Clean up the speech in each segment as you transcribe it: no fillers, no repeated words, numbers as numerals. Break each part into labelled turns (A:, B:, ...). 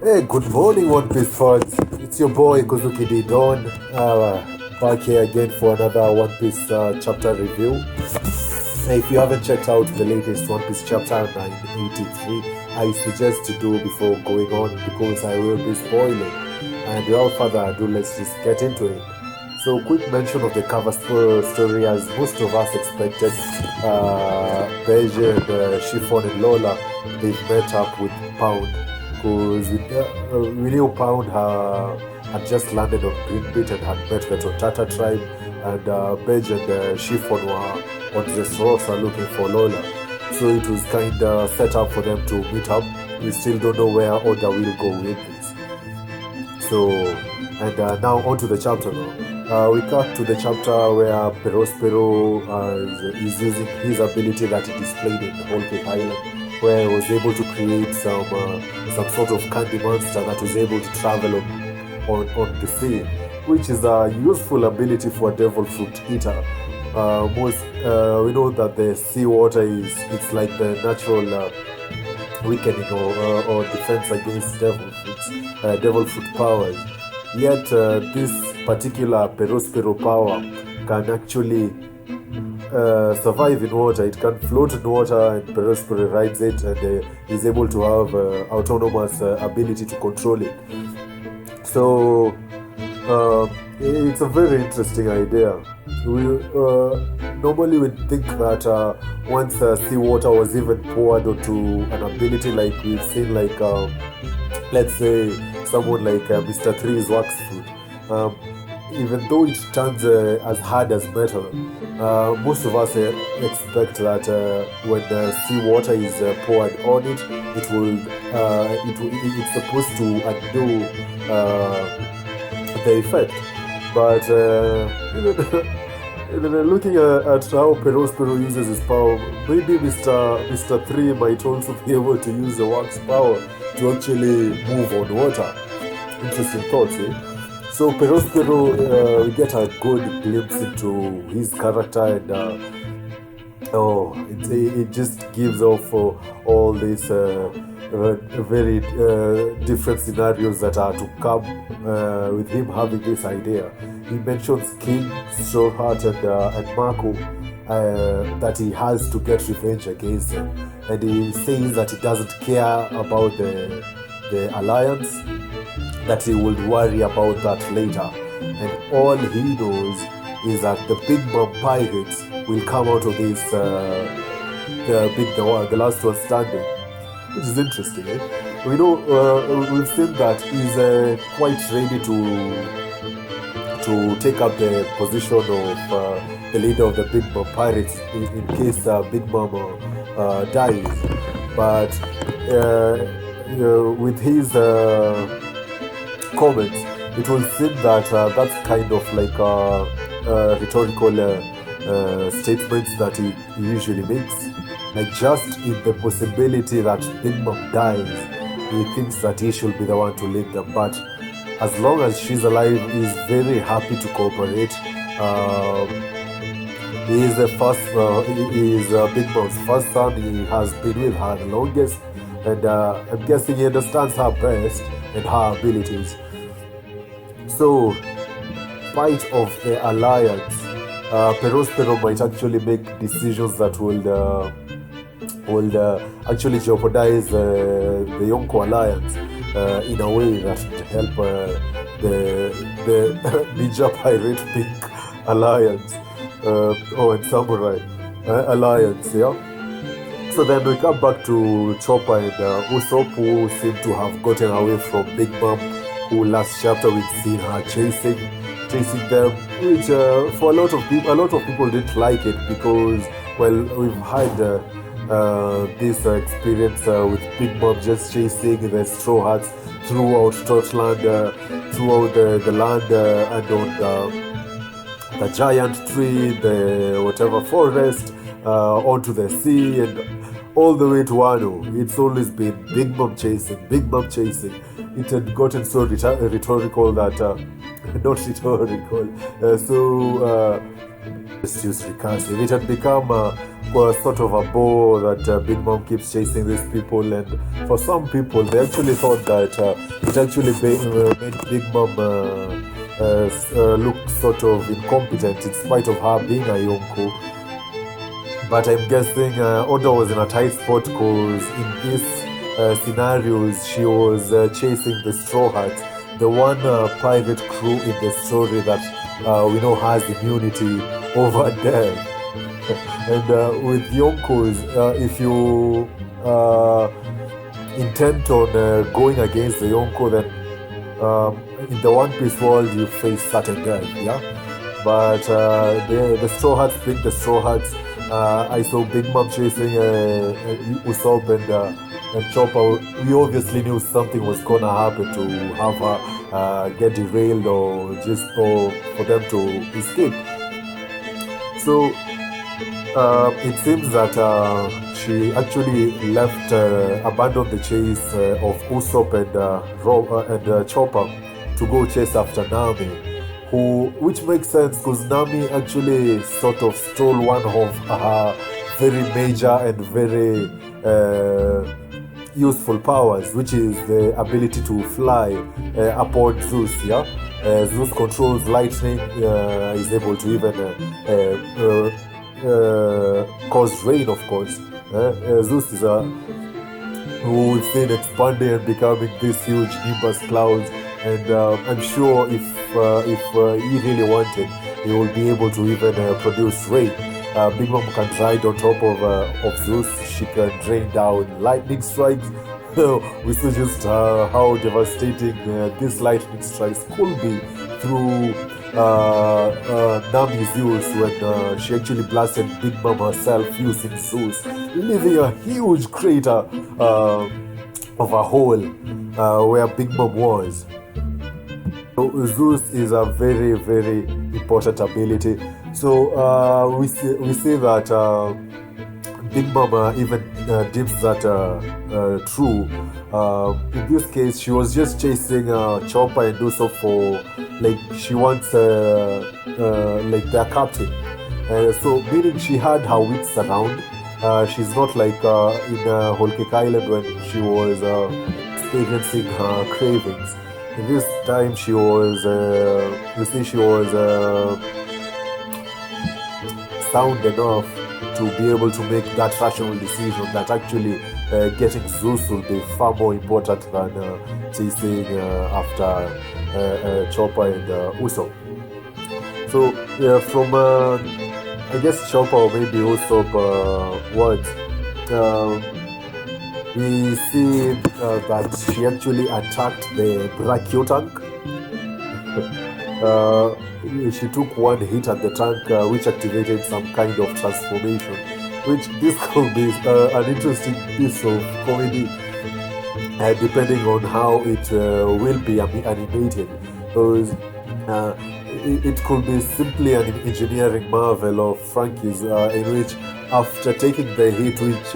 A: Hey, good morning, One Piece fans. It's your boy Kozuki D Don, back here again for another One Piece chapter review. If you haven't checked out the latest One Piece chapter 983, I suggest to do before going on because I will be spoiling. And without further ado, let's just get into it. So, quick mention of the cover story, as most of us expected. Beige and Chiffon and Lola, they've met up with Pound because we knew Pound had just landed on Greenbeat and had met the Tontata tribe, and Beige and Chiffon were on Dressrosa looking for Lola. So it was kind of set up for them to meet up. We still don't know where Oda will go with this. So, and now on to the chapter now. We cut to the chapter where Perospero is using his ability that he displayed in Whole Cake Island, where he was able to create some sort of candy monster that was able to travel on the sea, which is a useful ability for a devil fruit eater. We know that the sea water it's like the natural weakening or defense against devil fruit powers. Yet this particular Perospero power can actually survive in water. It can float in water, and Perospero rides it and is able to have autonomous ability to control it. So it's a very interesting idea. We normally would think that once seawater was even poured onto an ability like we've seen, like let's say someone like Mr. Three's wax fruit, even though it turns as hard as metal, most of us expect that when seawater is poured on it, it's supposed to undo the effect. But looking at how Perospero uses his power, maybe Mr. 3 might also be able to use the wax power to actually move on water. Interesting thoughts, eh? So Perospero, we get a good glimpse into his character, and it just gives off all these very different scenarios that are to come with him having this idea. He mentions King, Straw Hat, and Marco, that he has to get revenge against them, and he says that he doesn't care about the alliance, that he will worry about that later, and all he knows is that the Big Mom pirates will come out of this the last one standing, which is interesting. Eh? We know we've seen that he's quite ready to take up the position of the leader of the Big Mom pirates in case Big Mom dies, but with his comments, it will seem that that's kind of like rhetorical statements that he usually makes. Like, just in the possibility that Big Mom dies, he thinks that he should be the one to lead them. But as long as she's alive, he's very happy to cooperate. He is Big Mom's first son. He has been with her the longest, and I'm guessing he understands her best and her abilities. So, fight of the alliance, Perospero might actually make decisions that will actually jeopardize the Yonko alliance in a way that would help the Ninja Pirate Pink alliance, and Samurai alliance, yeah? So then we come back to Chopper and Usopp, who seem to have gotten away from Big Mom, who last chapter we've seen her chasing them, which for a lot of people didn't like it because, well, we've had this experience with Big Mom just chasing the Straw Hats throughout Scotland, throughout the land, and on the giant tree, the whatever forest, onto the sea, and all the way to Wano. It's always been Big Mom chasing. It had gotten so rhetorical that not rhetorical, let's use recursive. It had become sort of a bow that Big Mom keeps chasing these people, and for some people, they actually thought that it actually made Big Mom look sort of incompetent in spite of her being a Yonko. But I'm guessing Oda was in a tight spot because in these scenarios, she was chasing the Straw Hats, the one private crew in the story that we know has immunity over death. And with Yonkos, if you intend on going against the Yonko, then in the One Piece world you face certain death, yeah? But the Straw Hats being the Straw Hats, I saw Big Mom chasing Usopp and Chopper. We obviously knew something was gonna happen to have her get derailed or just for them to escape. So it seems that she actually abandoned the chase of Usopp and Chopper to go chase after Nami, which makes sense because Nami actually sort of stole one of her very major and very useful powers, which is the ability to fly upon Zeus. Yeah, Zeus controls lightning, is able to even cause rain, of course. Zeus is who we've seen expanding and becoming this huge nimbus cloud, and I'm sure if he really wanted, he will be able to even produce rain. Big Mom can ride on top of Zeus. She can rain down lightning strikes. We saw just how devastating these lightning strikes could be through Nami's use when she actually blasted Big Mom herself using Zeus, leaving a huge crater of a hole where Big Mom was. So Zeus is a very, very important ability. So we see that Big Mom even deems that true. In this case, she was just chasing Chopper and Usopp for, like, she wants like their captain. So meaning she had her wits around. She's not like in Whole Cake Island when she was experiencing her cravings. In this time, she was, she was sound enough to be able to make that rational decision that actually getting Zeus will be far more important than chasing after Chopper and Usopp. So from I guess Chopper or maybe Usopp words, we see that she actually attacked the Brachio tank. She took one hit at the tank, which activated some kind of transformation. Which this could be an interesting piece of comedy, depending on how it will be animated. Because it could be simply an engineering marvel of Frankie's, in which after taking the hit, which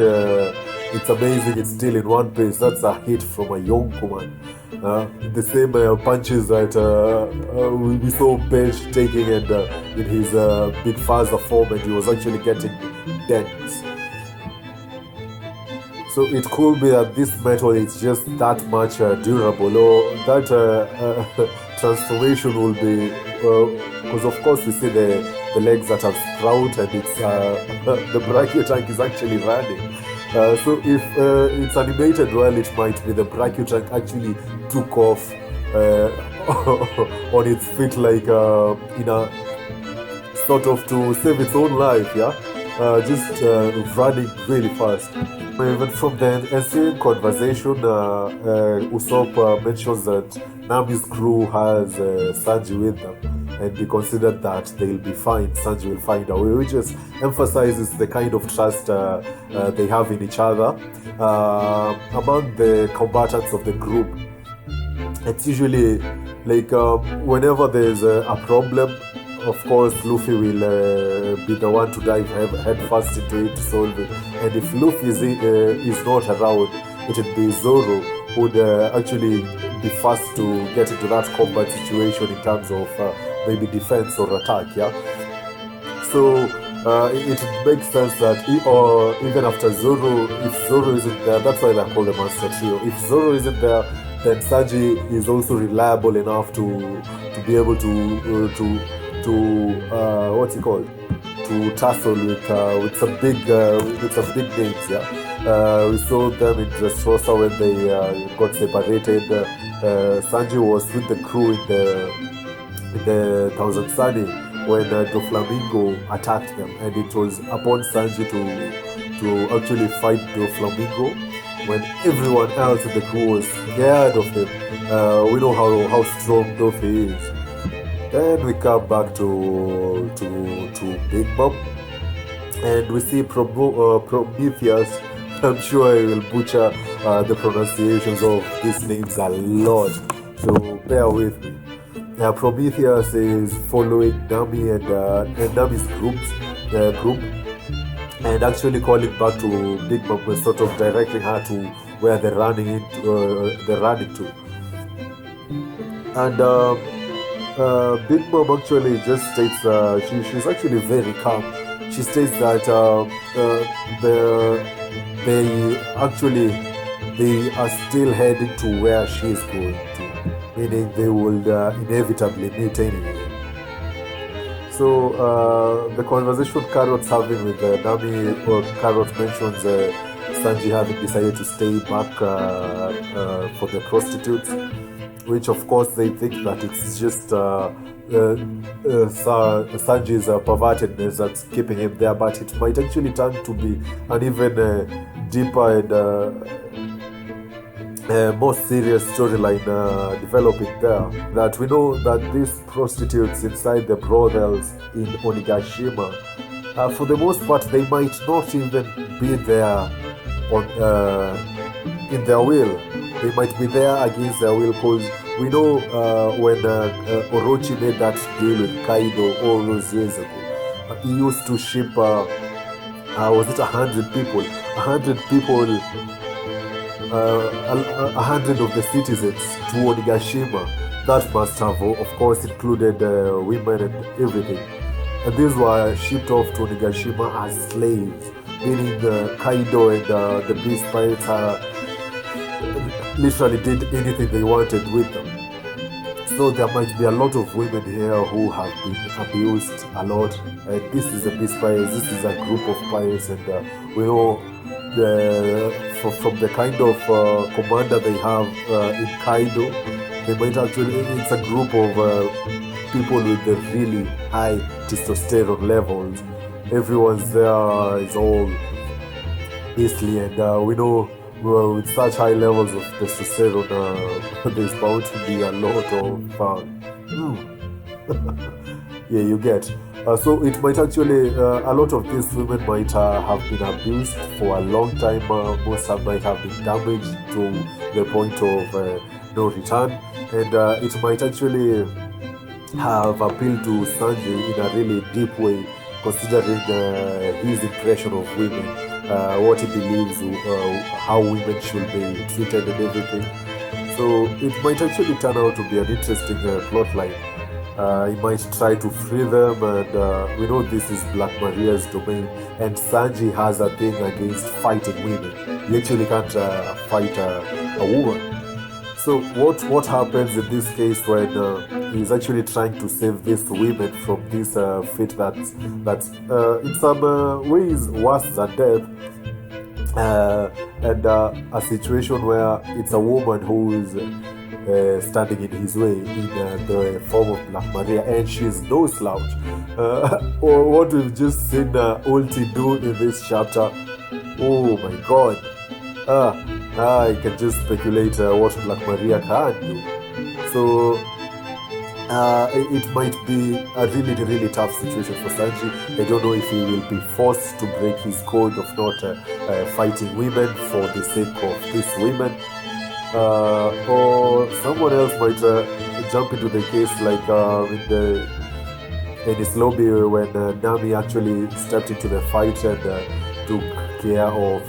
A: it's amazing it's still in one piece, that's a hit from a Yonko man. The same punches that we saw Page taking and in his Big Faza form, and he was actually getting dents. So it could be that this metal is just that much durable, or that transformation will be, because of course we see the legs that have sprout, and it's the Brachio tank is actually running. So if it's animated well, it might be the Brachio tank actually took off on its feet, like in a sort of to save its own life, yeah, just running really fast. Even from the ensuing conversation, Usopp mentions that Nami's crew has Sanji with them, and he considered that they'll be fine. Sanji will find a way, which just emphasizes the kind of trust they have in each other. Among the combatants of the group, it's usually like whenever there's a problem, of course Luffy will be the one to dive head first into it to solve it. And if Luffy is not around, it would be Zoro who would actually be first to get into that combat situation in terms of maybe defense or attack, yeah. So it makes sense that or even after Zoro, if Zoro isn't there, that's why they call the Master Trio. If Zoro isn't there, then Sanji is also reliable enough to be able to what's it called, to tussle with some big names. Yeah, we saw them in Dressrosa when they got separated. Sanji was with the crew in the Thousand Sunny when Doflamingo attacked them, and it was upon Sanji to actually fight Doflamingo when everyone else in the crew was scared of him. We know how strong Doffy is. Then we come back to Big Mom, and we see Prometheus. I'm sure I will butcher the pronunciations of these names a lot, so bear with me. Prometheus is following Nami and Nami's group, and actually calling back to Big Mom, was sort of directing her to where they're running to. And Big Mom actually just states she's actually very calm. She states that they are still heading to where she is going to, meaning they will inevitably meet anyway. So the conversation Carrot's having with Nami, Carrot mentions Sanji having decided to stay back for the prostitutes, which of course they think that it's just Sanji's pervertedness that's keeping him there, but it might actually turn to be an even deeper and more serious storyline developing there. That we know that these prostitutes inside the brothels in Onigashima, for the most part, they might not even be there in their will. They might be there against their will, because we know when Orochi made that deal with Kaido all those years ago, he used to ship, was it 100 people? 100 people, 100 of the citizens to Onigashima. That must have, of course, included women and everything. And these were shipped off to Onigashima as slaves, meaning Kaido and the Beast Pirates literally did anything they wanted with them. So there might be a lot of women here who have been abused a lot. And this is a Beast Pirates, this is a group of pirates, and we know from the kind of commander they have in Kaido, they might actually, it's a group of people with the really high testosterone levels. Everyone's there is all beastly, and we know with such high levels of testosterone, there's bound to be a lot of yeah, you get. So it might actually, a lot of these women might have been abused for a long time. Most might have been damaged to the point of no return, and it might actually have appealed to Sanji in a really deep way, considering his impression of women, what he believes, how women should be treated and everything. So it might actually turn out to be an interesting plotline. He might try to free them, and we know this is Black Maria's domain, and Sanji has a thing against fighting women. He actually can't fight a woman. So what happens in this case when he's actually trying to save these women from this fate that's in some ways worse than death, and a situation where it's a woman who is standing in his way in the form of Black Maria, and she's no slouch. Or what we've just seen Ulti do in this chapter, oh my god. I can just speculate what Black Maria can do. So it might be a really, really tough situation for Sanji. I don't know if he will be forced to break his code of not fighting women for the sake of these women, or someone else might jump into the case, like in his lobby when Nami actually stepped into the fight and took care of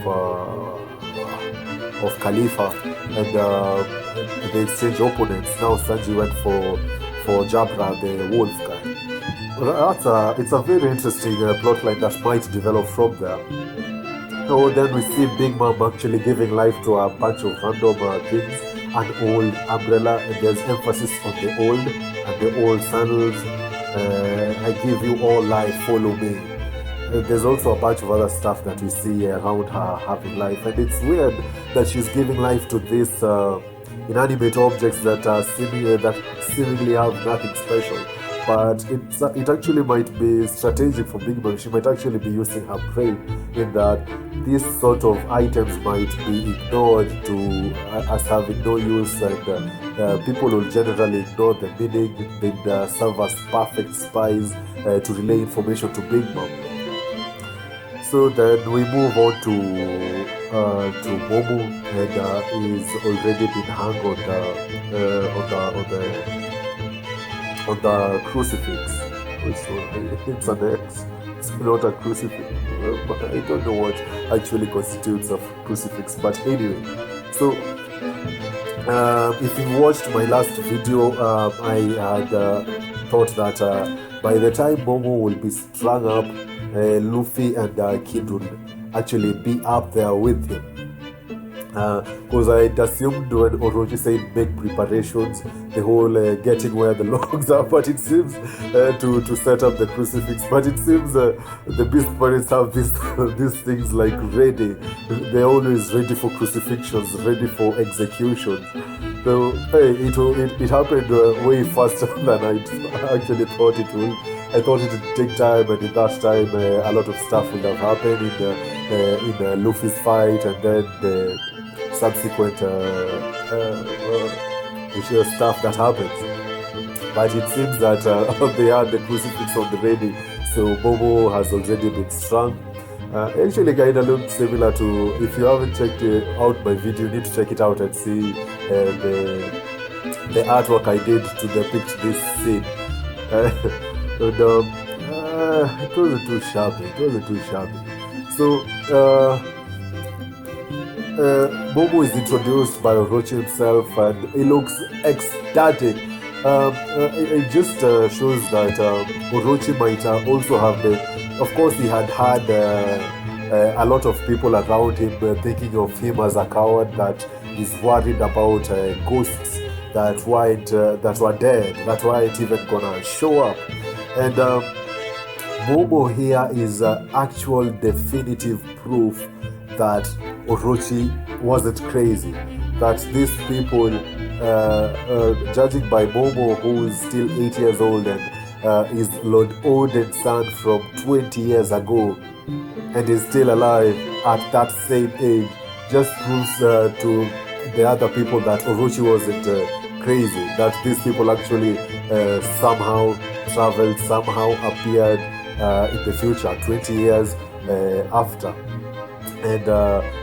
A: Khalifa, and they exchanged opponents. Now Sanji went for Jabra, the wolf guy. It's a very interesting plotline that might develop from there. So then we see Big Mom actually giving life to a bunch of random things, an old umbrella, and there's emphasis on the old and the old sandals. I give you all life, follow me. There's also a bunch of other stuff that we see around her having life, and it's weird that she's giving life to these inanimate objects that seemingly have nothing special. But it actually might be strategic for Big Mom. She might actually be using her brain in that these sort of items might be ignored as having no use, and people will generally ignore the meaning. They'd serve as perfect spies to relay information to Big Mom. So then we move on to Momo, and he's already been hung on the crucifix. It's an X. It's not a crucifix. I don't know what actually constitutes a crucifix, but anyway. So if you watched my last video, I had thought that by the time Momo will be strung up, Luffy and Kid will actually be up there with him. Because I'd assumed when Orochi said make preparations, the whole getting where the logs are, but it seems to set up the crucifix. But it seems the Beast Pirates have these things like ready. They're always ready for crucifixions, ready for executions. So hey, it happened way faster than I actually thought it would. I thought it would take time, and in that time, a lot of stuff would have happened in Luffy's fight, and then the subsequent stuff that happens. But it seems that they had the crucifix on the ready, so Momo has already been strung. Actually, kind of looks similar to, if you haven't checked out my video, you need to check it out and see the artwork I did to depict this scene. And it wasn't too shabby. So Momo is introduced by Orochi himself, and he looks ecstatic. It just shows that Orochi might also have of course he had a lot of people around him thinking of him as a coward that is worried about ghosts that were dead, that weren't even gonna show up. And Momo here is actual definitive proof that Orochi wasn't crazy. That these people, judging by Momo, who is still 8 years old and is Lord Oden's son from 20 years ago, and is still alive at that same age, just proves to the other people that Orochi wasn't crazy. That these people actually somehow traveled, somehow appeared in the future, 20 years after. And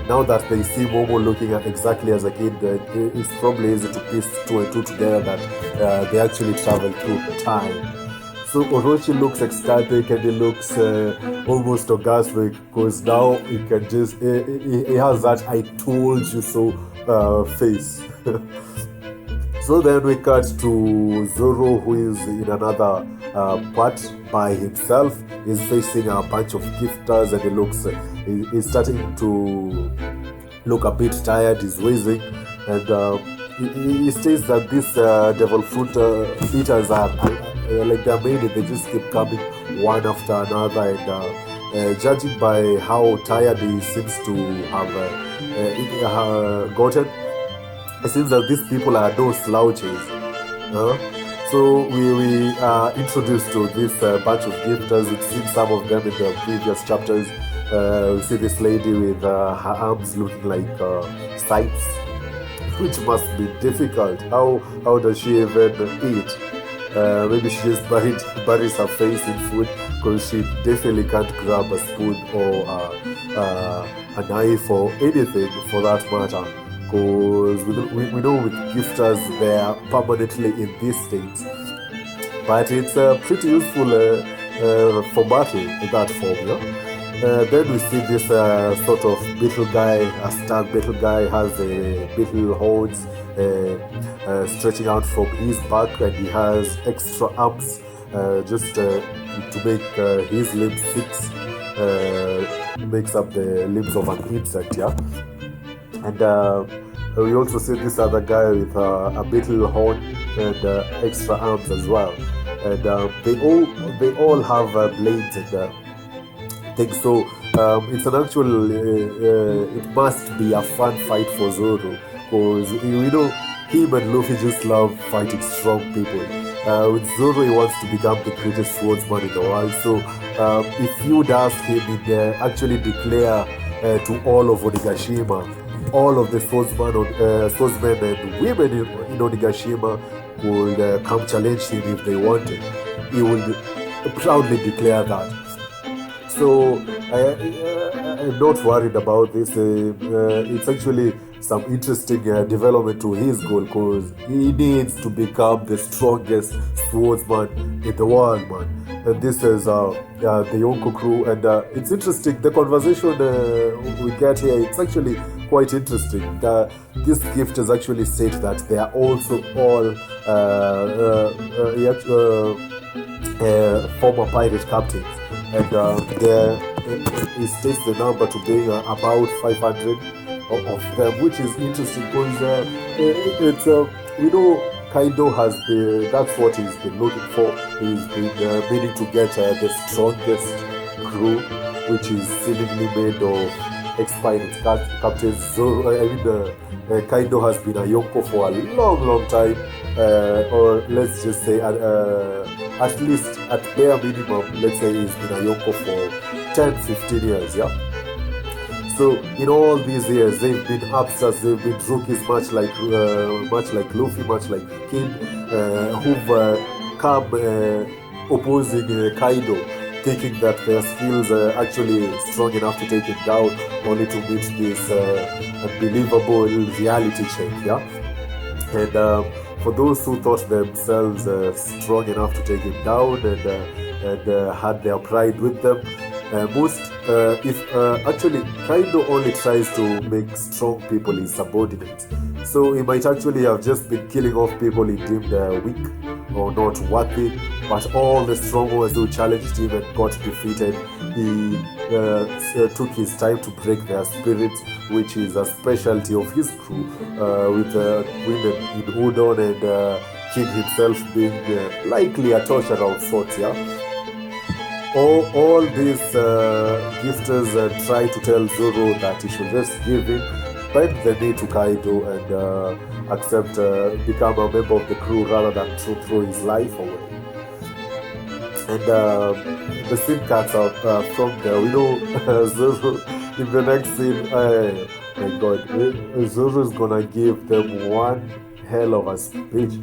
A: now that they see Momo looking exactly as a kid, it's probably easy to piece two and two together that they actually traveled through time. So Orochi looks ecstatic, and he looks almost orgasmic, because now he can just, he has that "I told you so" face. So then we cut to Zoro, who is in another part by himself. He's facing a bunch of gifters, and he looks, he's starting to look a bit tired. He's wheezing, and he states that these devil fruit eaters are like they're made it. They just keep coming one after another, and judging by how tired he seems to have gotten, it seems that these people are no slouches. So we are introduced to this bunch of gifters. We've seen some of them in the previous chapters. We see this lady with her arms looking like sights, which must be difficult. How does she even eat? Maybe she just buries her face in food, because she definitely can't grab a spoon or a knife or anything for that matter. Because we know with gifters they are permanently in these states, but it's pretty useful for battle in that form. Then we see this sort of beetle guy, a stag beetle guy, has beetle horns stretching out from his back, and he has extra arms just to make his limbs 6 makes up the limbs of an insect, yeah. And we also see this other guy with a beetle horn and extra arms as well, and they all have blades and things. So it's an actual. It must be a fun fight for Zoro, because him and Luffy just love fighting strong people. With Zoro, he wants to become the greatest swordsman in the world. So if you'd ask him, he'd actually declare to all of Onigashima, all of the swordsmen and women in Onigashima would come challenge him if they wanted. He would proudly declare that. So I'm not worried about this. It's actually some interesting development to his goal, because he needs to become the strongest swordsman in the world, man. And this is the Yonko crew, and it's interesting. The conversation we get here, it's actually quite interesting. This gift is actually state that they are also all former pirate captains, and he states the number to be about 500 of them, which is interesting because it's Kaido has been, that's what he's been looking for. He's been meaning to get the strongest crew, which is seemingly made of ex-pirate captains. Zoro, Kaido has been a Yonko for a long time, or let's just say at least at bare minimum, let's say he's been a Yonko for 10-15 years, yeah. So in all these years, they've been upstarts, they've been rookies, much like Luffy, much like Kid, who've come opposing Kaido, thinking that their skills are actually strong enough to take him down, only to meet this unbelievable reality check, yeah. And for those who thought themselves strong enough to take him down and had their pride with them, actually Kaido only tries to make strong people his subordinates. So he might actually have just been killing off people he deemed weak or not worthy, but all the strong ones who challenged him and got defeated, he took his time to break their spirits, which is a specialty of his crew, with women in Udon and King himself being likely a torturer of sorts, yeah. All these gifters try to tell Zoro that he should just give in, bend the knee to Kaido, and accept, become a member of the crew rather than throw his life away. And the scene cuts out from there. We know Zoro in the next scene. My God, Zoro is gonna give them one hell of a speech.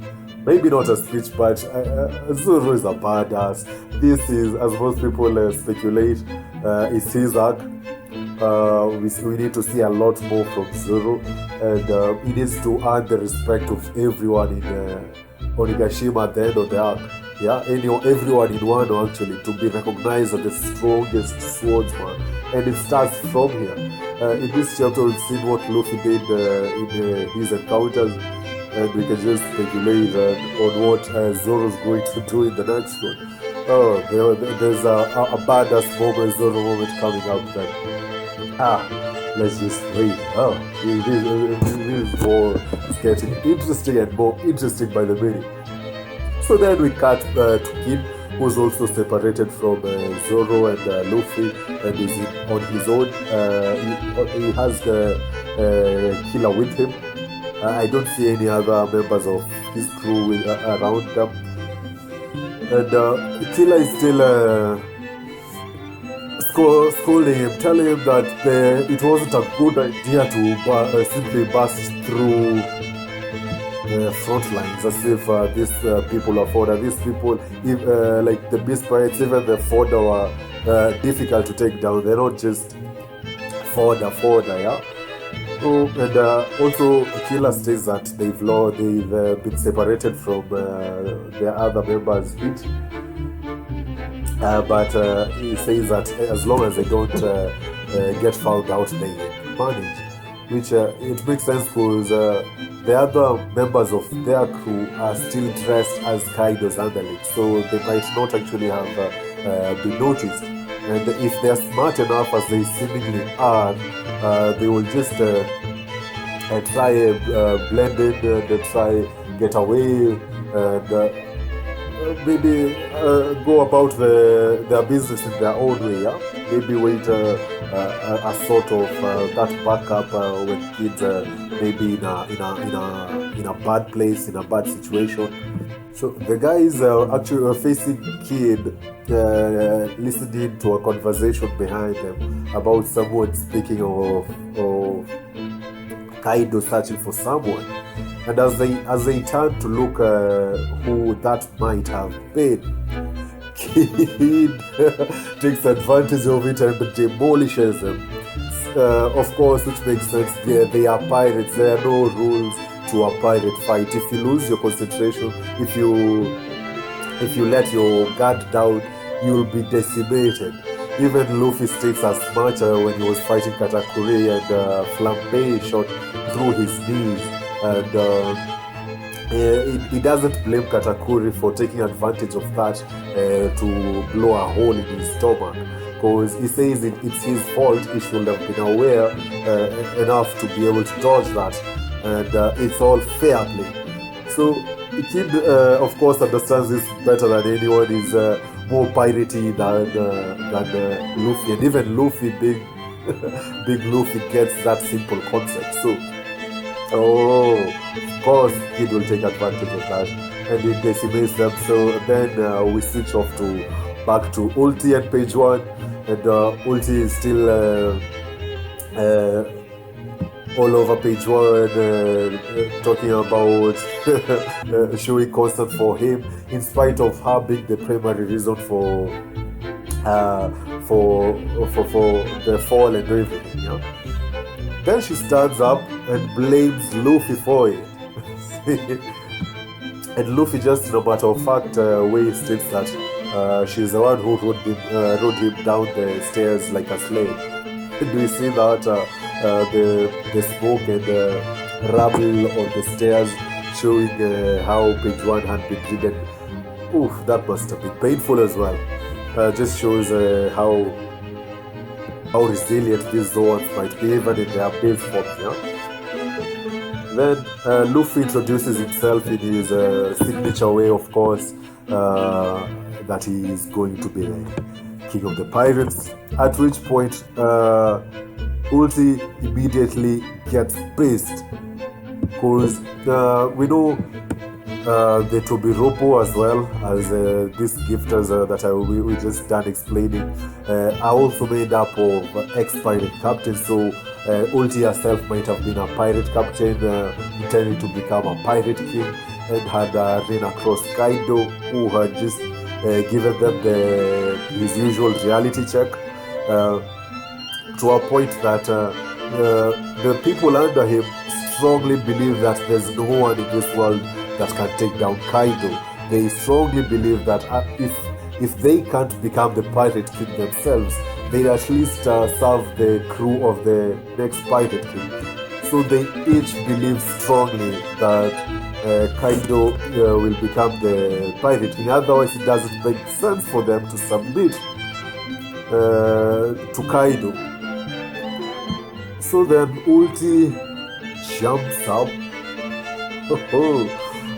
A: Maybe not a speech, but Zoro is a badass. This is, as most people speculate, is his arc. We need to see a lot more from Zoro, and he needs to earn the respect of everyone in Onigashima at the end of the arc. Yeah, everyone in Wano actually, to be recognized as the strongest swordsman, and it starts from here. In this chapter, we've seen what Luffy did in his encounters, and we can just speculate on what Zoro's going to do in the next one. Oh, there's a badass moment, Zoro moment coming up that, let's just wait. Oh, this is more, it's getting interesting and more interesting by the minute. So then we cut to Kid, who's also separated from Zoro and Luffy, and is on his own. He has the killer with him. I don't see any other members of his crew around them. And Killer is still scolding him, telling him that it wasn't a good idea to simply burst through front lines, as if these people are fodder. These people, like the Beast Pirates, even the fodder were difficult to take down. They're not just fodder, yeah. Oh, and also Killer states that they've been separated from their other members' feet. But he says that as long as they don't get found out, they manage. which it makes sense because the other members of their crew are still dressed as Kaido's underlings, so they might not actually have been noticed. And if they're smart enough, as they seemingly are, they will just try blend in and try get away and maybe go about their business in their own way. Yeah? Maybe wait a sort of that backup when kids maybe in a bad place, in a bad situation. So the guys are actually facing Kid listening to a conversation behind them about someone speaking of Kaido searching for someone. And as they turn to look who that might have been, Kid takes advantage of it and demolishes them. Of course, which makes sense. They are pirates. There are no rules to a pirate fight. If you lose your concentration, if you let your guard down, you'll be decimated. Even Luffy states as much when he was fighting Katakuri and Flambe shot through his knees. And he doesn't blame Katakuri for taking advantage of that to blow a hole in his stomach, because he says it's his fault. He should have been aware enough to be able to dodge that, and it's all fair play. So Kid, of course, understands this better than anyone. He's more piratey than Luffy, and even Luffy, big Luffy, gets that simple concept. So, of course, Kid will take advantage of that, and it decimates them. So then we switch off back to Ulti and page 1, and Ulti is still all over page 1, talking about showing concern for him, in spite of her being the primary reason for the fall and everything. Yeah? Then she stands up and blames Luffy for it. And Luffy, just in a matter of fact way, states that she's the one who rode him down the stairs like a slave. Do you see that the smoke and the rubble on the stairs, showing how page 1 had been ridden? Oof, that must have been painful as well. Just shows how resilient these Zoans might be, even in their base form. Yeah? Then Luffy introduces himself in his signature way, of course, that he is going to be the king of the pirates. At which point, Ulti immediately gets pissed, because we know the Tobiropo, as well as these gifters that we just done explaining, are also made up of ex-pirate captains. So Ulti herself might have been a pirate captain, intending to become a pirate king, and had ran across Kaido, who had just given them his usual reality check, to a point that the people under him strongly believe that there's no one in this world that can take down Kaido. They strongly believe that if they can't become the pirate king themselves, they at least serve the crew of the next pirate king. So they each believe strongly that Kaido will become the pirate king. Otherwise, it doesn't make sense for them to submit to Kaido. So then Ulti jumps up.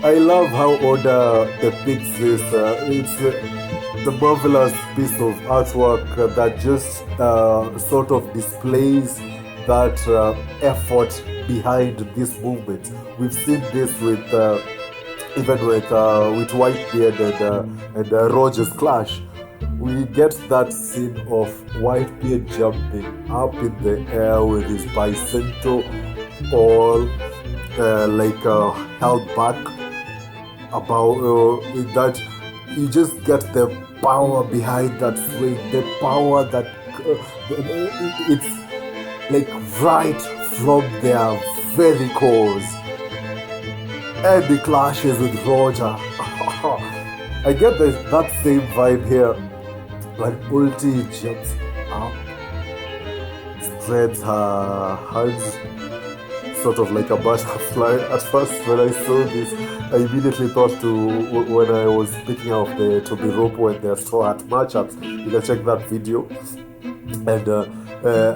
A: I love how Oda depicts this. It's the marvelous piece of artwork that just sort of displays that effort behind this movement. We've seen this with even with Whitebeard and Roger's clash. We get that scene of Whitebeard jumping up in the air with his bicento all held back. About that, you just get the power behind that swing, the power that it's like right from their very cores. And the clashes with Roger. I get that same vibe here. When Ulti jumps up, spreads her hands, sort of like a butterfly. At first, when I saw this, I immediately thought to when I was speaking of the Tobiropo and their Straw Hat matchups. You can check that video. And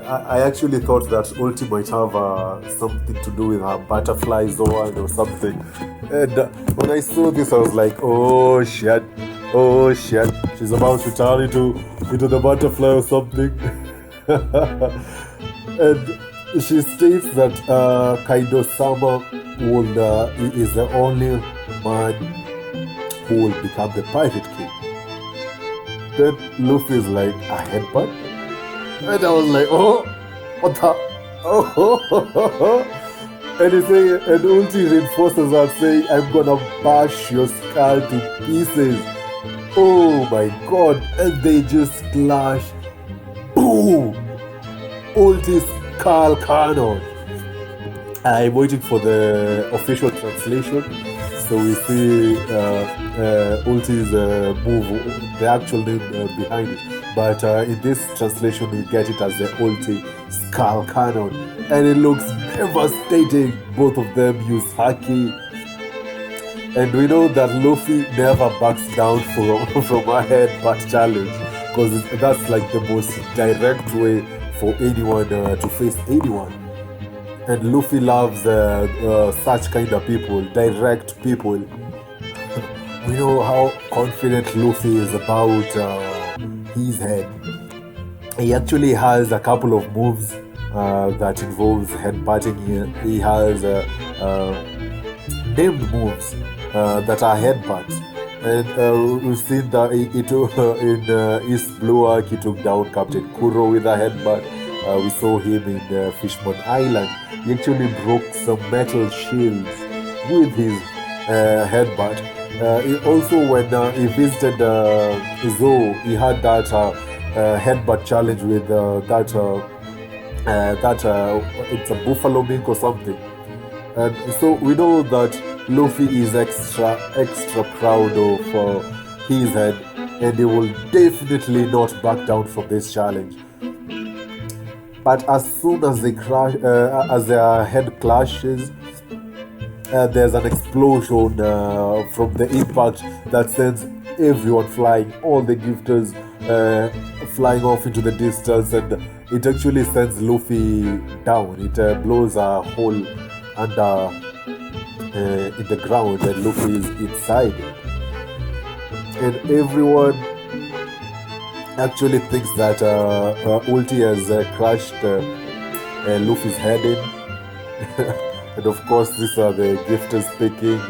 A: I actually thought that Ulti might have something to do with her butterfly Zoan or something. And when I saw this, I was like, oh shit, she's about to turn into the butterfly or something. And she states that Kaido-sama is the only man who will become the Pirate King. Then Luffy is like, a headbutt? And I was like, oh, what the? Oh. And he's saying, and Ulti reinforces her saying, I'm gonna bash your skull to pieces. Oh my god. And they just clash. Boom! Ulti's skull cannon. I'm waiting for the official translation. So we see Ulti's move, the actual name behind it. But in this translation, we get it as the Ulti Skull Cannon. And it looks devastating. Both of them use Haki. And we know that Luffy never backs down from a headbutt challenge. Because that's like the most direct way for anyone to face anyone. And Luffy loves such kind of people, direct people. We know how confident Luffy is about his head. He actually has a couple of moves that involves headbutting here. He has named moves that are headbutts. And we've seen that in East Blue Arc, he took down Captain Kuro with a headbutt. We saw him in Fishman Island. He actually broke some metal shields with his headbutt. Also, when he visited Izo, he had that headbutt challenge with it's a buffalo mink or something. And so we know that Luffy is extra proud of his head, and he will definitely not back down from this challenge. But as soon as they crash, as their head clashes, there's an explosion from the impact that sends everyone flying, all the gifters flying off into the distance, and it actually sends Luffy down. It blows a hole under in the ground, and Luffy is inside it. And everyone actually thinks that Ulti has crushed Luffy's head in. And of course, these are the gifters speaking.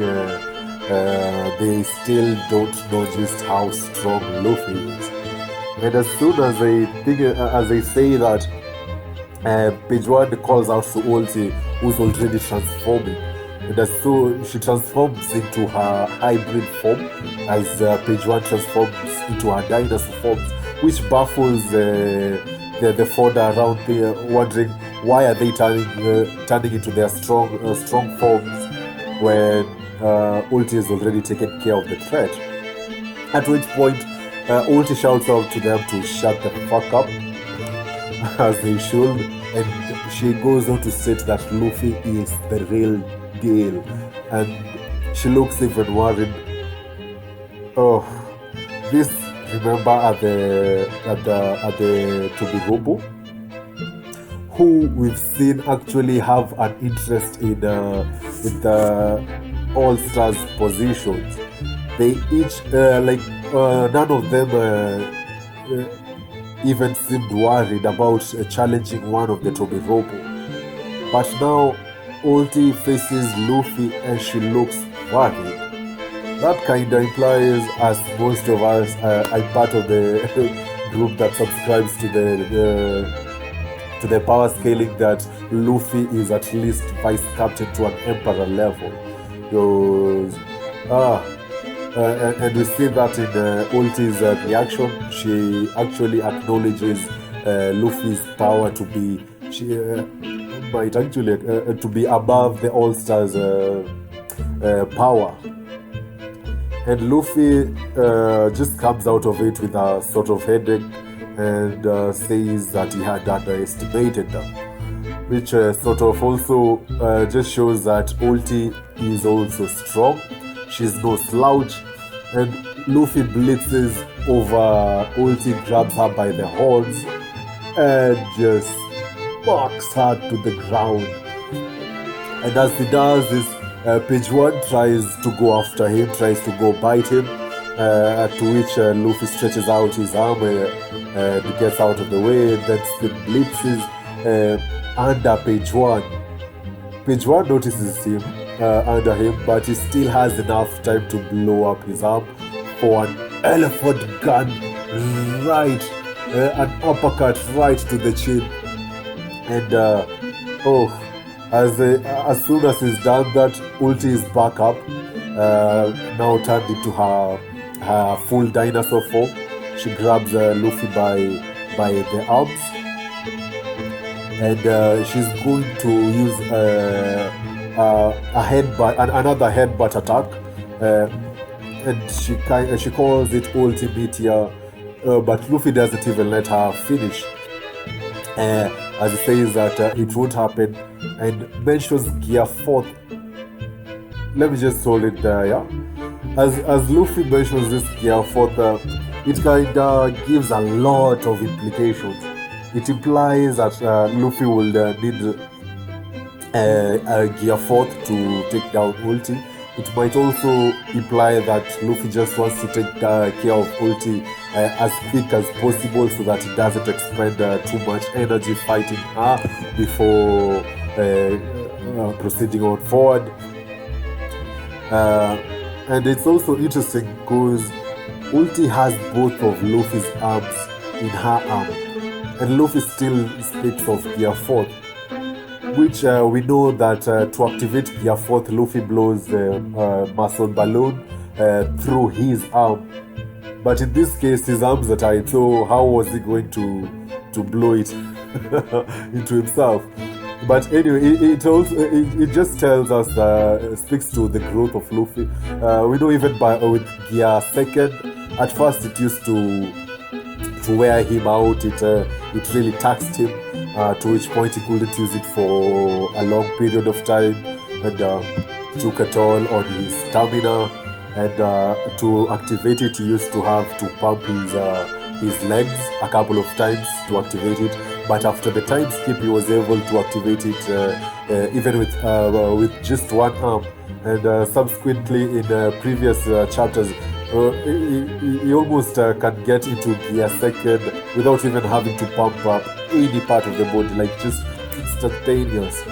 A: They still don't know just how strong Luffy is. And as soon as they say that, Page One calls out to Ulti, who's already transforming. And as so she transforms into her hybrid form, as Page One transforms into her dinosaur forms, which baffles the fodder around there, wondering why are they turning into their strong forms when Ulti has already taken care of the threat. At which point, Ulti shouts out to them to shut the fuck up, as they should, and she goes on to state that Luffy is the real deal, and she looks even worried. Oh, this, remember at the Tobiropo, who we've seen actually have an interest in the All-Stars positions. They each none of them even seemed worried about challenging one of the Tobiropo. But now Ulti faces Luffy and she looks worried. That kinda implies, as most of us are part of the group that subscribes to the power scaling, that Luffy is at least vice captain to an emperor level. And we see that in Ulti's reaction. She actually acknowledges Luffy's power to be to be above the All-Stars power. And Luffy just comes out of it with a sort of headache and says that he had underestimated them. which sort of also just shows that Ulti is also strong. She's no slouch, and Luffy blitzes over Ulti, grabs her by the horns, and just knocks her to the ground. And as he does this, Page One tries to go after him, tries to go bite him, to which Luffy stretches out his arm and gets out of the way. Then Speed blitzes under Page One. Page One notices him under him, but he still has enough time to blow up his arm for an elephant gun right, an uppercut right to the chin. And as soon as he's done that, Ulti is back up, now turned into her full dinosaur form. She grabs Luffy by the arms, and she's going to use another headbutt attack, and she calls it Ulti Meteor, but Luffy doesn't even let her finish, as he says that it won't happen, and mentions Gear 4th. Let me just hold it there, yeah? As Luffy mentions this Gear 4th, it kinda gives a lot of implications. It implies that Luffy will need a Gear 4th to take down Ulti. It might also imply that Luffy just wants to take care of Ulti as quick as possible so that he doesn't expend too much energy fighting her before proceeding on forward. And it's also interesting because Ulti has both of Luffy's arms in her arm, and Luffy still speaks of Gear 4th, which we know that to activate Gear 4th, Luffy blows the muscle balloon through his arm. But in this case, his arms are tied, so how was he going to blow it into himself? But anyway, it just tells us, speaks to the growth of Luffy. We know even with Gear 2nd, at first it used to wear him out. It really taxed him, to which point he couldn't use it for a long period of time, and took a toll on his stamina. And to activate it, he used to have to pump his legs a couple of times to activate it. But after the time skip, he was able to activate it even with just one arm. And subsequently, in previous chapters, he almost can get into Gear 2nd without even having to pump up any part of the body, like just instantaneous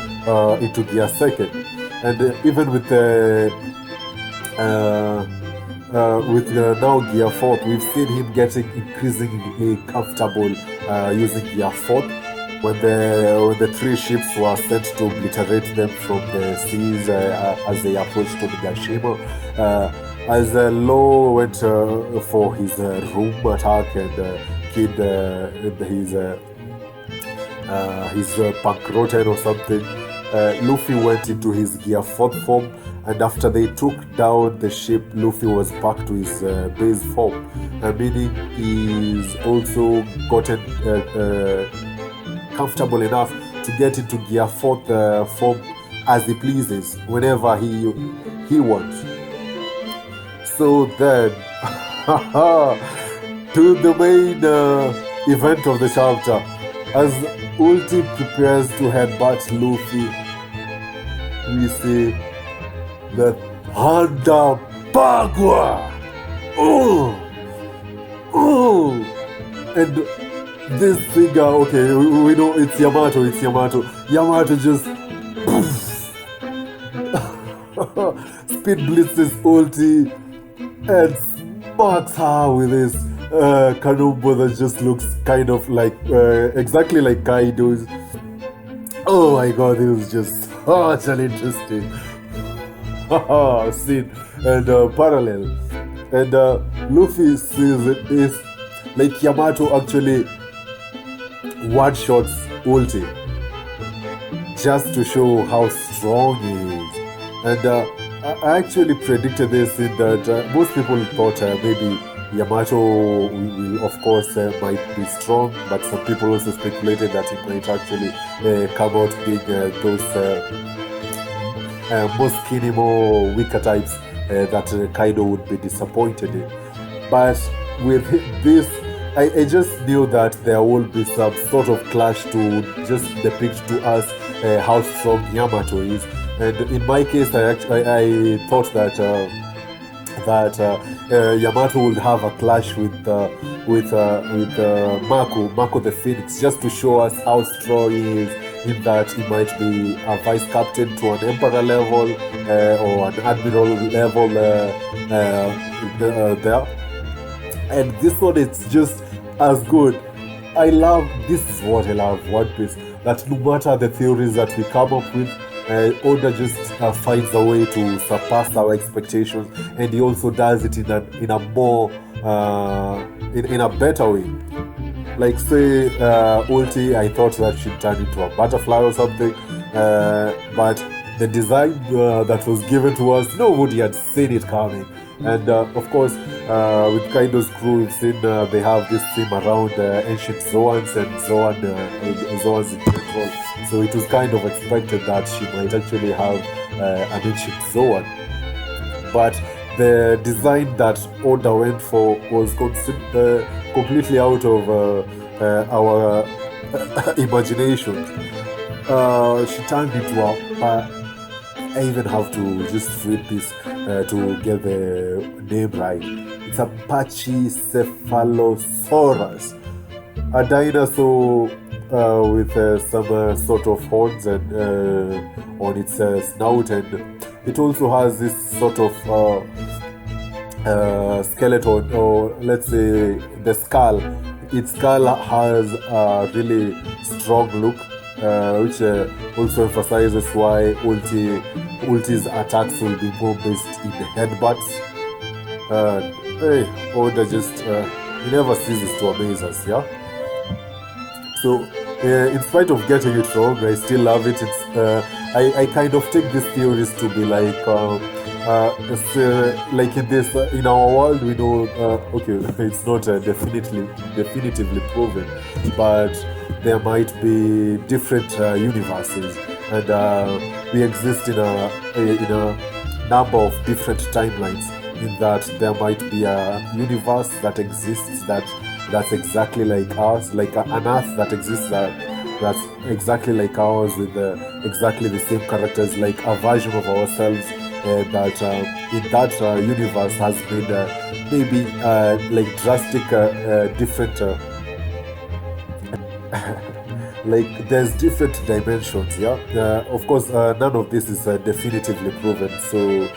A: into Gear 2nd. And even with now Gear 4th, we've seen him getting increasingly comfortable using Gear 4th. When the three ships were sent to obliterate them from the seas as they approached Onigashima, as Law went for his room attack and killed his Pankroten or something, Luffy went into his Gear 4th form, and after they took down the ship, Luffy was back to his base form, meaning he's also gotten comfortable enough to get into Gear 4th form as he pleases, whenever he wants. So then, to the main event of the chapter, as Ulti prepares to headbutt Luffy, we see the Honda Bagua! Oh! And this figure, okay, we know it's Yamato. Yamato just speed blitzes Ulti and smacks her with his Kanumbo that just looks kind of like, exactly like Kaido's. Oh my god, it was just such an interesting scene and parallel. And Luffy sees it is like Yamato actually one-shots Ulti just to show how strong he is. And I actually predicted this in that most people thought maybe Yamato will of course might be strong, but some people also speculated that he might actually come out being those more skinny, more weaker types that Kaido would be disappointed in. But with this, I just knew that there will be some sort of clash to just depict to us how strong Yamato is. And in my case, I thought that Yamato would have a clash with Mako the Phoenix, just to show us how strong he is. In that he might be a vice captain to an emperor level or an admiral level there. And this one is just as good. This is what I love One Piece, that no matter the theories that we come up with, Oda just finds a way to surpass our expectations, and he also does it in a more in a better way. Like say Ulti, I thought that she'd turn into a butterfly or something, but the design that was given to us, nobody had seen it coming. And of course, with Kaido's crew, we've seen they have this theme around ancient Zoans and Zoans in general. So it was kind of expected that she might actually have an ancient Zoan. But the design that Oda went for was completely out of our imagination. She turned into I even have to just read this to get the name right. It's a Pachycephalosaurus, a dinosaur with some sort of horns and on its snout, and it also has this sort of skeleton, or let's say the skull. Its skull has a really strong look, which also emphasizes why Ulti's attacks will be more based in the headbutts. Oda just he never ceases to amaze us, yeah. So in spite of getting it wrong, I still love it. I kind of take these theories to be like like in this in our world we know okay, it's not definitively proven, but there might be different universes, and we exist in a number of different timelines. In that there might be a universe that exists that's exactly like ours, like an Earth that exists that's exactly like ours, with exactly the same characters, like a version of ourselves that in that universe has been maybe like drastic different like there's different dimensions, yeah. Of course, none of this is definitively proven, so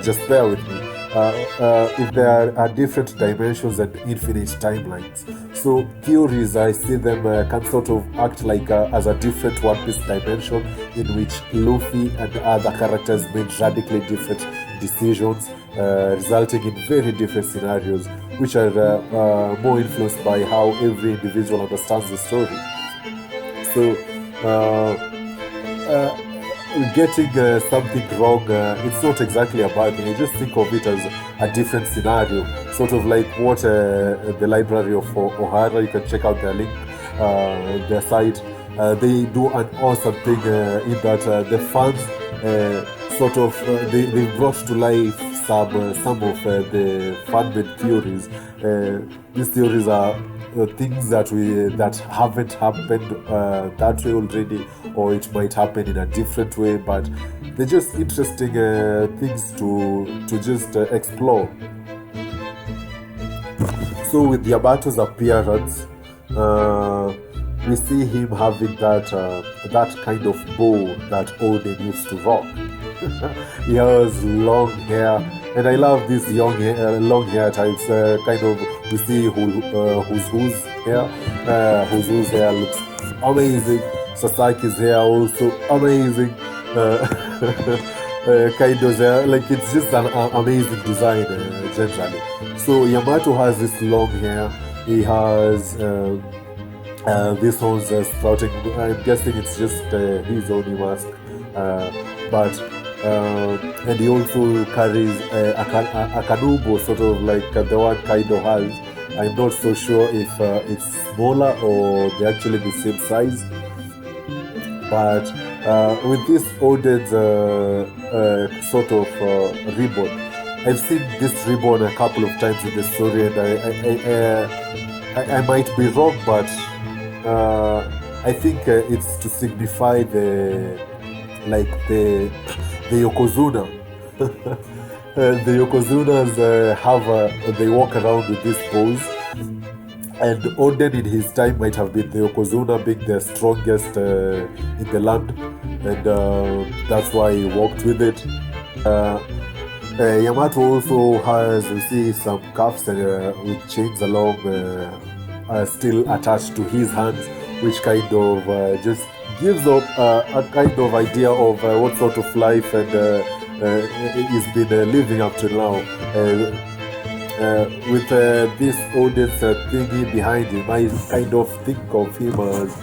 A: just bear with me. If there are different dimensions and infinite timelines, so theories, I see them can sort of act like as a different One Piece dimension in which Luffy and other characters made radically different decisions, resulting in very different scenarios, which are more influenced by how every individual understands the story. So getting something wrong, it's not exactly a bad thing. I just think of it as a different scenario, sort of like what the library of Ohara, you can check out their link, their site. They do an awesome thing in that the fans sort of they brought to life some of the fan-made theories. These theories are things that haven't happened that way already, or it might happen in a different way, but they're just interesting things to just explore. So with Yamato's appearance, we see him having that kind of bow that Oden used to rock. He has long hair, and I love these long hair types. Kind of, we see whose hair looks amazing. Sasaki's hair also amazing. Kaido's hair, like it's just an amazing design generally. So Yamato has this long hair. He has this one's sprouting. I'm guessing it's just his only mask, but and he also carries a kanubo, sort of like the one Kaido has. I'm not so sure if it's smaller or they're actually the same size. But with this Oden's sort of ribbon, I've seen this ribbon a couple of times in the story, and I might be wrong, but I think it's to signify the Yokozuna. The Yokozunas they walk around with this pose, and Oden in his time might have been the Yokozuna, being the strongest in the land, and that's why he walked with it. Yamato also has, you see, some cuffs with chains along, still attached to his hands, which kind of just gives up a kind of idea of what sort of life and he's been living up to now. With this Oden's thingy behind him, I kind of think of him as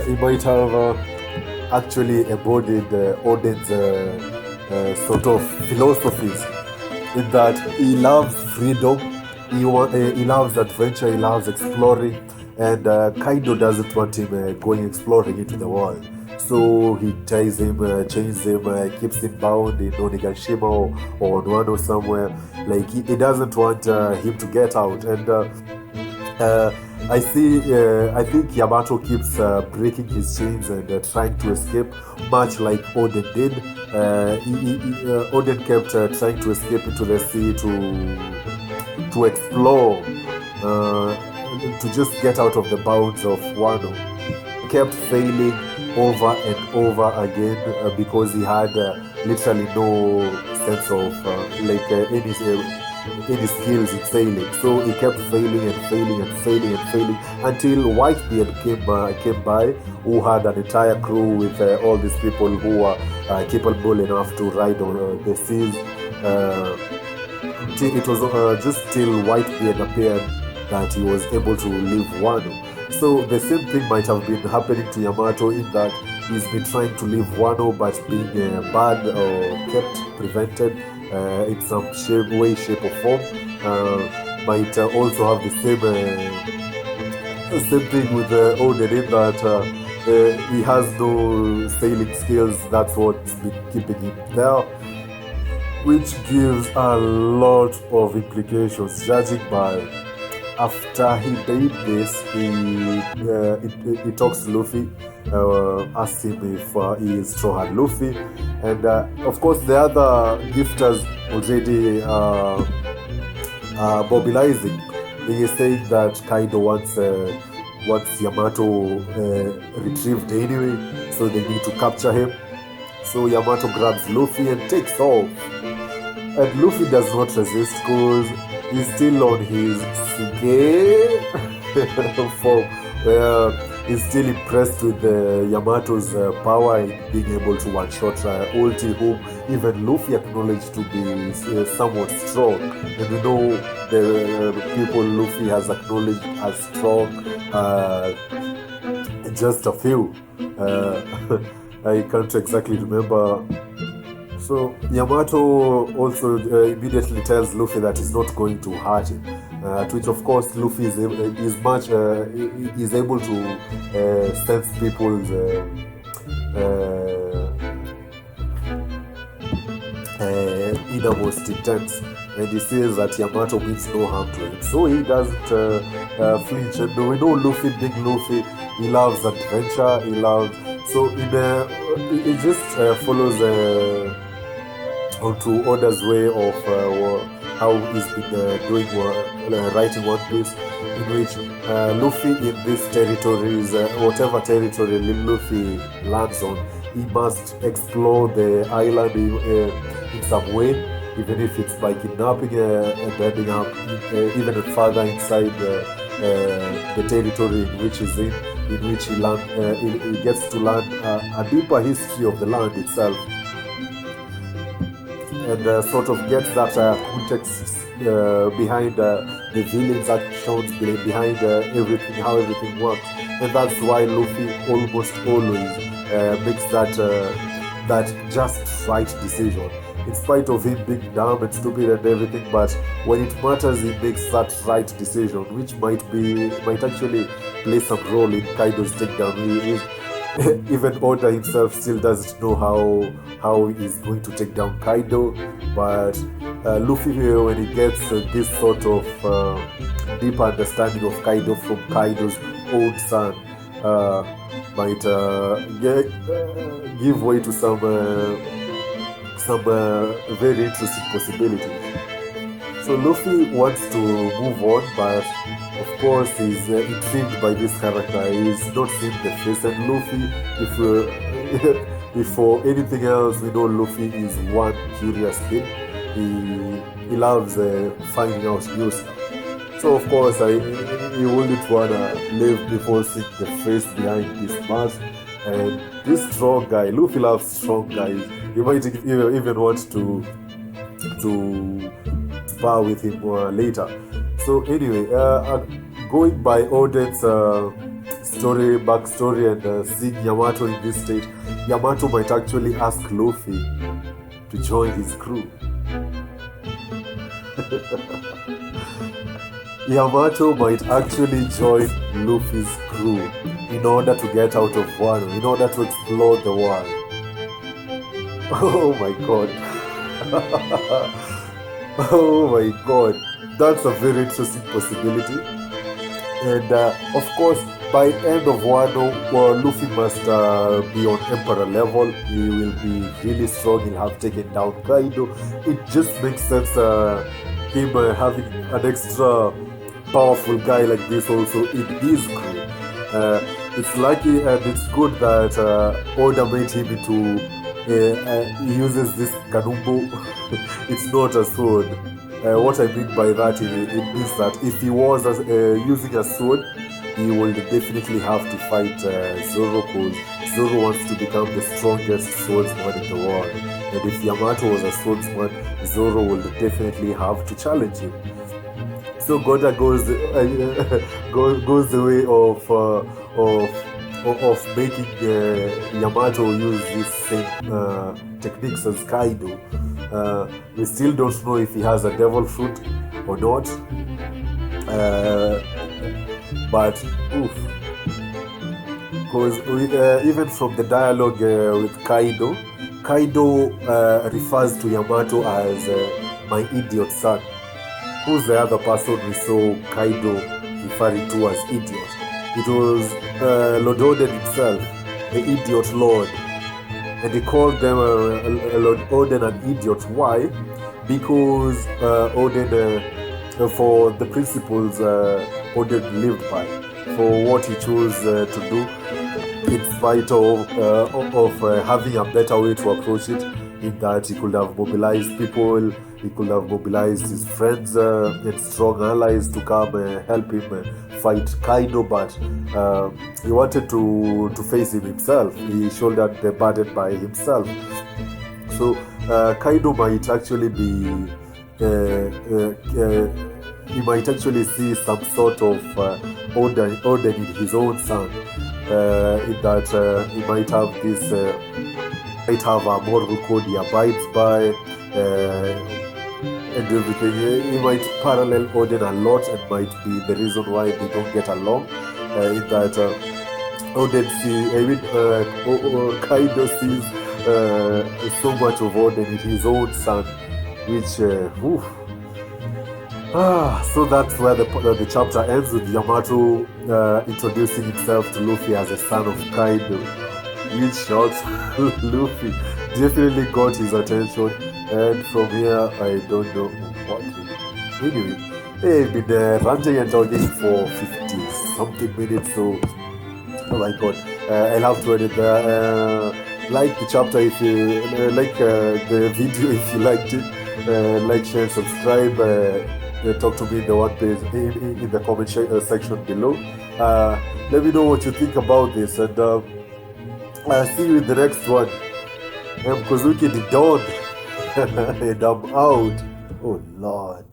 A: he might have actually embodied Oden's sort of philosophies, in that he loves freedom, he loves adventure, he loves exploring, and Kaido doesn't want him going exploring into the world. So he ties him, chains him, keeps him bound in Onigashima or on Wano somewhere. Like he doesn't want him to get out. And I think Yamato keeps breaking his chains and trying to escape, much like Oden did. Oden kept trying to escape into the sea to explore, to just get out of the bounds of Wano. He kept failing over and over again because he had literally no sense of any skills in sailing. So he kept failing and failing and failing and failing until Whitebeard came by, who had an entire crew with all these people who were capable enough to ride on the seas. It was just till Whitebeard appeared that he was able to leave Wano. So the same thing might have been happening to Yamato, in that he's been trying to leave Wano but being banned or kept prevented in some way, shape or form. Might also have the same thing with Oden, in that he has no sailing skills. That's what's been keeping him there, which gives a lot of implications, judging by after he did this, he talks to Luffy, asks him if he is Straw Hat Luffy, and of course the other gifters already mobilizing. He is saying that Kaido wants Yamato retrieved anyway, so they need to capture him. So Yamato grabs Luffy and takes off, and Luffy does not resist because he's still on his Suge form, where he's still impressed with Yamato's power in being able to one-shot ulti, whom even Luffy acknowledged to be somewhat strong. And we know the people Luffy has acknowledged as strong, just a few. I can't exactly remember. So Yamato also immediately tells Luffy that he's not going to hurt him, to which of course Luffy is able to sense people's innermost intents, and he says that Yamato means no harm to him, so he doesn't flinch. And we know Luffy, big Luffy, he loves adventure, so it just follows onto Oda's way of how he's been writing One Piece, in which Luffy in these territories, whatever territory Luffy lands on, he must explore the island in some way, even if it's by kidnapping and ending up even further inside the territory in which he's in which he gets to learn a deeper history of the land itself, and sort of get that context behind the villain's actions, behind everything, how everything works. And that's why Luffy almost always makes that that just right decision. In spite of him being dumb and stupid and everything, but when it matters, he makes that right decision, which might actually play some role in Kaido's takedown. Even Oda himself still doesn't know how he's going to take down Kaido, but Luffy, when he gets this sort of deep understanding of Kaido from Kaido's own son, might give way to some very interesting possibilities. So Luffy wants to move on, but of course he's intrigued by this character. He's not seen the face, and Luffy, if for anything else, we know Luffy is one curious kid. He loves finding out new stuff. So of course, he wouldn't wanna live before seeing the face behind this mask. And this strong guy, Luffy loves strong guys. You might even want to spar with him later. So anyway, going by Oden's backstory, and seeing Yamato in this state, Yamato might actually ask Luffy to join his crew. Yamato might actually join Luffy's crew in order to get out of Wano, in order to explore the world. Oh my god. Oh my god. That's a very interesting possibility. And of course, by end of Wano, Luffy must be on Emperor level. He will be really strong. He'll have taken down Kaido. It just makes sense him having an extra powerful guy like this also in his crew. It's lucky and it's good that Oda made him into he uses this Kanumbo. It's not a sword. What I mean by that, it means that if he was using a sword, he will definitely have to fight Zoro, because Zoro wants to become the strongest swordsman in the world. And if Yamato was a swordsman, Zoro will definitely have to challenge him. So Goda goes the way of making Yamato use these same techniques as Kaido. We still don't know if he has a devil fruit or not. But because even from the dialogue with Kaido refers to Yamato as my idiot son. Who's the other person we saw Kaido referring to as idiot? It was Lord Oden himself, the idiot lord. And he called them Lord Oden an idiot. Why? Because Oden, for the principles Oden lived by, for what he chose to do, in spite of having a better way to approach it, in that he could have mobilized people, he could have mobilized his friends and strong allies to come help him fight Kaido, but he wanted to face him himself. He shouldered the burden by himself. So Kaido might actually be he might actually see some sort of order in his own son, in that he might have this might have a moral code he abides by, and everything. He might parallel Oden a lot, and might be the reason why they don't get along. In that Oden Kaido sees so much of Oden in his own son, which so that's where the chapter ends, with Yamato introducing himself to Luffy as a son of Kaido, which shocks Luffy, definitely got his attention. And from here, I don't know what to do. Anyway, hey, I've been ranting and talking for 50 something minutes, so oh my god, I'll have to edit that. Like the chapter if you like the video if you liked it. Like, share, subscribe. Talk to me in the one page in the comment section below. Let me know what you think about this, and I'll see you in the next one. I'm Kozuki the Don, and I'm out. Oh Lord.